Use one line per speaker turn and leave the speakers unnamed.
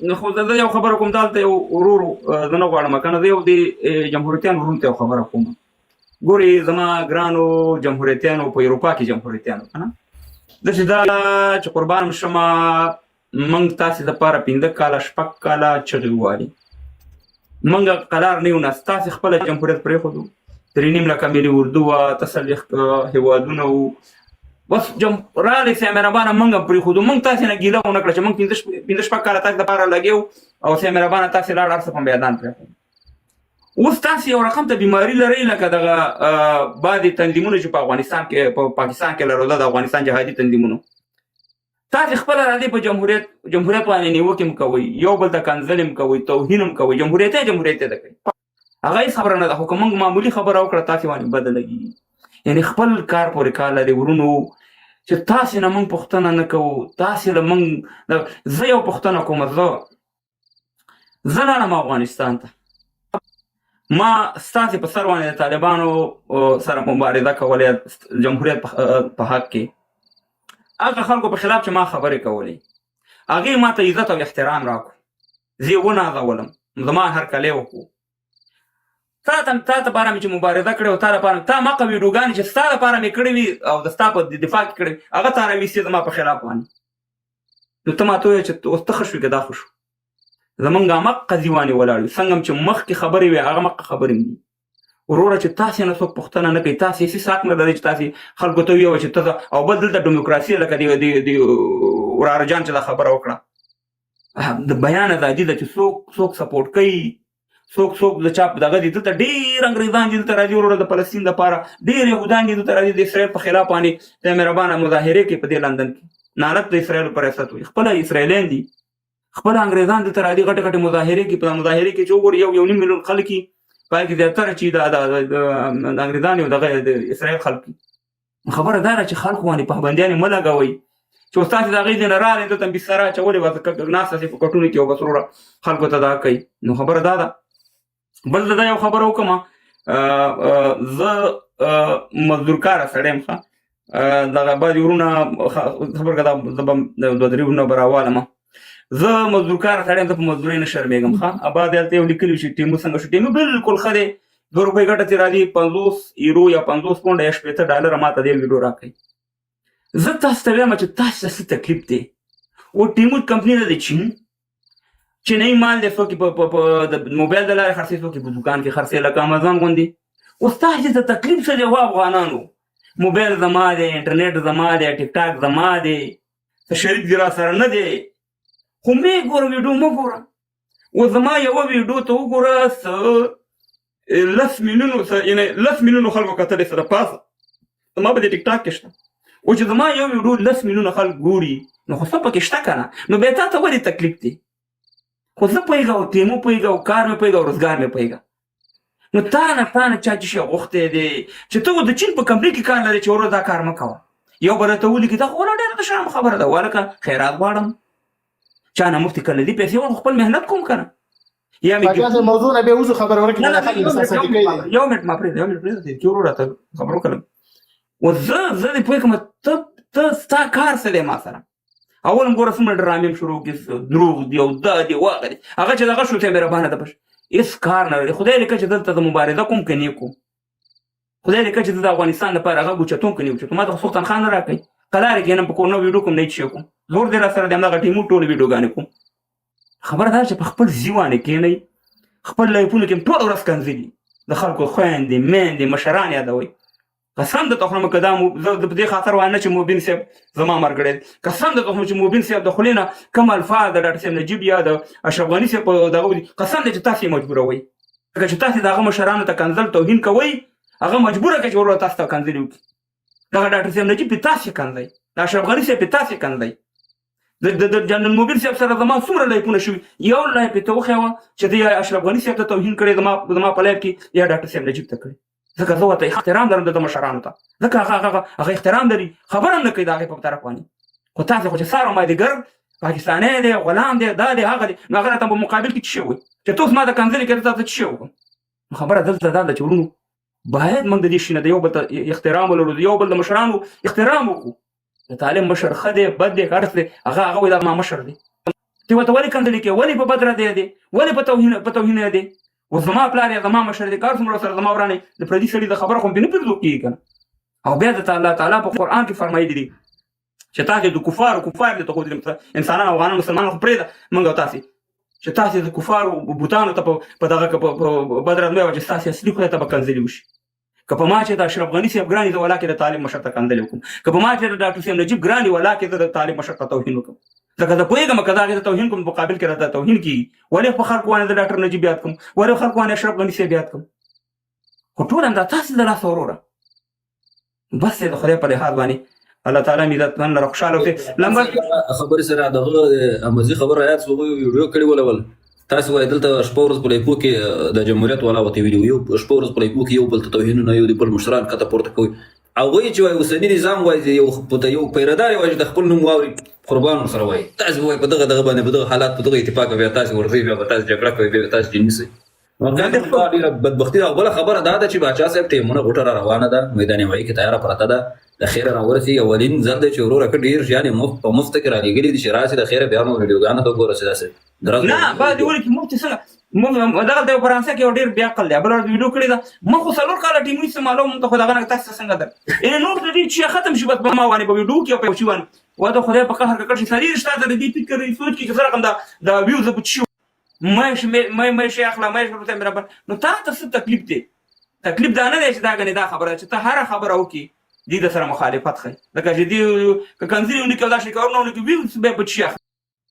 نو خو زه یو خبره کوم دلته یو ورور زه نه غواړم که نه زه یو د جمهوریتیانو ورور ته یو خبره کوم. ګورې زما ګرانو جمهوریتیانو په اروپا کې جمهوریتیانو که نه داسې دا چې قربان شمه موږ تاسې دپاره 5 کاله 6 کاله چغې ووالي موږ قرار نه یو ناست تاسې خپله جمهوریت پرېښودو 3.5 لکه ملي اردو وه 40 هېوادونه وو بس راغلی سي مهربانه موږ هم پرېښودو موږ تاسې نه ګیله ونه کړه چې موږ 5 کاله تاسې دپاره لګیو او سي مهربانه تاسې لاړ هر څه په میدان پرېښودو. اوس تاسې یو رقم ته بیماري لرئ لکه دغه بعضې تنظیمونه چې په افغانستان کې په پاکستان کې لرو د افغانستان جهادي تنظیمونو تاسې خپله راځئ په جمهوریت باندې نیوکې م کوئ یو بل ته کنځلې م کوئ توهین م کوئ جمهوریت یې ده کوي هغه هېڅ خبره نه ده خو که موږ معمولي خبره وکړه تاسې باندې بده لګېږي یعنې خپل کار پورې کار لري ورونو چې تاسې نه موږ پوښتنه نه کوو تاسې له موږ زه یو پوښتنه کومه زه لاړم افغانستان ته ما ستاسې په سر باندې د طالبانو سره مبارزه کولی جمهوریت په حق کې هغه خلکو په خلاف چې ما خبرې کولې هغې ما ته عزت او احترام راکړو زه یې ونازولم زما هرکلی وکړو تا دپاره مې چې مبارزه کړې وه تا دپاره تا مقه ویډیوګانې چې ستا دپاره مې کړې وي او د ستا په دفاع کې کړې هغه تا راویستې زما په خلاف باندې نو ته ماته ووایه چې اوس ته ښه شوې که دا ښه شو زمونږ همغه قضیې باندې ولاړ وي څنګه چې مخکې خبرې وي هغه مخکې خبرې م دي وروره چې تاسې نه څوک پوښتنه نه کوي تاسې هېڅ حق نه لرئ چې تاسې خلکو ته ویوه چې ته او بل دلته ډیموکراسي لکه د وراره جان چې دا خبره وکړه د بیان ازادي ده چې څوک سپورټ کوي څوک د چا دغه دي دلته ډېر انګریزان دي دلته راځي وروره د فلسطین دپاره ډېر یهودان دي دلته راځي د اسرائیل په خلاف باندې د مهربانه مظاهرې کوي په دې لندن کې نارت د اسرائیلو په ریاست وي خپله اسرائیلیان دي خپل انګریزان دلته راځي غټې غټې مظاهرې کوي په مظاهرې کې چې وګورې 1.5 میلیون خلک دي پای کې زیاتره چې د انګریزان یو دغه د اسرائیل خلک دي خبره دا ده چې خلکو باندې پابندیانې مه لګوئ چې اوس تاسې د هغې ځای نه راغلئ دلته بستره اچولې وه ناسته سئ په کټونو کې او بس وروره خلکو ته دا کوي نو خبره دا ده. بل زه دا یو خبره وکړم زه مزدور کاره سړی یم ښه دغه بعضې ورونه خبر که زه به 2-3 ورونه به راوالم زه مزدور کاره سړی یم زه په مزدورۍ نه شرمېږم ښه ابا دلته یو لیکلي چې ټیمو څنګه شو ټیمو بلکل ښه دی 2 روپۍ ګټه ترې راځي 50 یورو یا 50 پونډه یا 80 ډالره ما ته دې ویډیو راکوي زه تاسو ته وایم چې تاسو ته څه تکلیف دی و ټیمو کمپنۍ ده د چینایي مال دی څوک په موبایل د لارې خرڅوي څوک په دوکان کې خرڅوي لکه امازان غوندې اوس تاسو ته تکلیف څه دی وا افغانانو موبایل زما دی انټرنیټ زما دی ټیک ټاک زما دی څه شریک دی را سره نه دی خو مې ګوره ویډیو مه ګوره و زما یوه ویډیو ته وګوره 10 میلیونو خلکو کتلی څه د پاسه زما په دې ټیک ټاک کې شته و چې زما یو ویډیو 10 میلیونه خلک ګوري نو خو څه پکې شته که نه نو بیا تا ته ولې تکلیف دی خو زه پوهېږه او تیمو پوهېږه او کار مې پوهېږه او روزګار مې پوهېږه نو تا نه چا چې شی غوښتی دی چې ته د چین په کمپنۍ کې کار لرې چې ورو دا کار مه کوه یو به راته ولیکي دا خو ډېره د شرم خبره ده ولکه خیرات غواړم چا نه مفتې کلدي پیسې ورکړم خپل محنت کوم که نه یا مې
موضوع نه بیا وځو خبره ورکړي
یو منټ ما پرېږده چې ورو راته خبر وکړم و زه دې پوه کړم ته ستا کار څه دی ما سره اول هم ګوره څومره ډرامې هم شروع کړي دروغ دي او دا دي واغه دي هغه چې دغه شو ته مهربانه ده بش هېڅ کار نه لري خدای لیکه چې دلته د مبارزه کوم که نه کوم خدای لیکه چې د افغانستان لپاره هغه ګوچتون که نه اوچتو ما ته خو څوک تنخوا نه راکوي قلارې کښېنم په کور نه ویډیو کوم نه هېڅ شی کوم زور دی را سره د همدغه ټیمو ټولې ویډیوګانې کوم خبره دا چې په خپل ځي باندې کښېنئ خپل لایفونو کې ټوله ورځ کنځلي د خلکو خویندې میندې مشران یادوئ قسم درته خورم که دا زه په دې خاطر وایم نه چې مبین صاحب زما ملګری دی قسم درته خورم چې مبین صاحب د خولې نه کوم الفاظ د ډاکټر صاحب نجیب یا د اشرف غني صاحب په دغه دي قسم دی چې تاسو یې مجبوروئ لکه چې تاسو د هغه مشرانو ته کنځل توهین کوئ هغه مجبوره کړئ چې ورور تاسو ته کنځلې وکړي دغه ډاکټر صاحب نجیب پې تاسې کنځئ د اشرف غني صاحب پې تاسې کنځئ د جنرال مبین صاحب سره زما څومره لایفونه شوي یو لایف یې ته وښیوه چې دی اشرف غني صاحب ته توهین کړی زما په لایف کې یا ډاکټر صاحب نجیب ته کړی ځکه زه ورته احترام لرم د مشرانو ته ځکه هغه احترام لري خبره هم نه کوي د هغې په طرف باندې خو تاسې خو چې سار او مازدیګر پاکستانی دی غلام دی دا دی هغه دی نو هغه راته په مقابل کې څه شی وایي چې ته اوس ما د کنځلې کوې تا ته څه شی وکړم خبره دلته دا ده چې ورونو باید موږ د دې شي نه د یو بل ته احترام ولرو د یو بل د مشرانو احترام وکړو د طالب مشر ښه دی بد دی هر څه دی هغه وایي دا ما مشر دی چې ورته ولې کنځلې کوې، ولې په بد رد دی، ولې په توهین دی. اوس زما پلار یا زما مشر دی، کار څومره سره زما ورانه د پردي سړي د خبره خو نه پرېږدو کېږي که نه. او بیا د الله تعالی په قرآن کې فرمایلي دي چې تاسې د کفار دي ته خو انسانان افغانان مسلمانان خو پرېږده موږ او تاسې چې تاسې د کفارو بوتانو ته په دغه کې په بد رد مه وایه چې ستاسې اصلي خدای ته به کنځلې وشي. که په ما چې د اشرف غني صاحب ګران دي زه ولاکې د طالب مشر ته کنځلې وکړم، که په ما چې د ډاکټر صاحب نجیب ګران دي ولاکې زه د طالب مشر ته توهین وکړم. ځکه زه پوهېږم که د هغې ته توهین کوم مقابل کې راته توهین کېږي، ولې په خلکو باندې د ډاکټر نجیب یاد کړم، ولې په خلکو باندې اشرف غني صاحب یاد کړم. خو ټول همدا تاسې د لاسه وروره بس د خدای په لحاظ باندې الله تعالی مې عزتمن لره خوشحاله اوسې. لمبر
خبرې سره دغه امازي خبره یاد شو، ویډیو کړی ول تاسو وایي دلته شپه ورځ په لیپو کې د جمهوریت والا وته ویډیو یو شپه ورځ په لیپو کې یو بل ته توهینونه یو د بل مشران کته پورته کوي. او وایي چې وایي اوسني نظام وایي یو پیردار وایي د خپل نوم واوري قربان سره وایي تاسو وایي په دغه باندې په دغه حالات په دغه اتفاق بیا تاسو ورځي بیا تاسو جګړه کوي بیا تاسو جنسي ډېره بدبختي او بله خبره دا ده چې باچا صاحب ټیمونه غوټه را روانه ده، میدان وایي کې تیاره پرته ده، د خیره راورسي اولین ځل دی چې وروره که ډېر شیان یې په مفته کې رالیږلي دي چې راسي د خیره بیا مو ویډیوګانو ته وګوره چې داسې
نه بعد ولې کې مفتي څنګه دغه د فرانسه کې یو ډېر بیا عقل دی بل ورځ ویډیو کړې ده ما خو څلور کاله ټیمونی استعمالوم ته خو دغه نه تاسو څنګه ده یعنې نور د دې چې ختم شي بس په ما باندې په ویډیو کې په شي باندې ودا خدای په قهر کړ شي سړي رښتا د دې فکر سوچ کې سره کوم دا ویوز په شي مې شي اخلا مې په برابر نو تاسو څه تکلیف دی تکلیف دا نه دی چې دا غني دا خبره چې ته هر خبره وکي دې د سره مخالفت خي لکه چې دې کنځلې ونی کول دا شي کارونه ونی کوي به په شي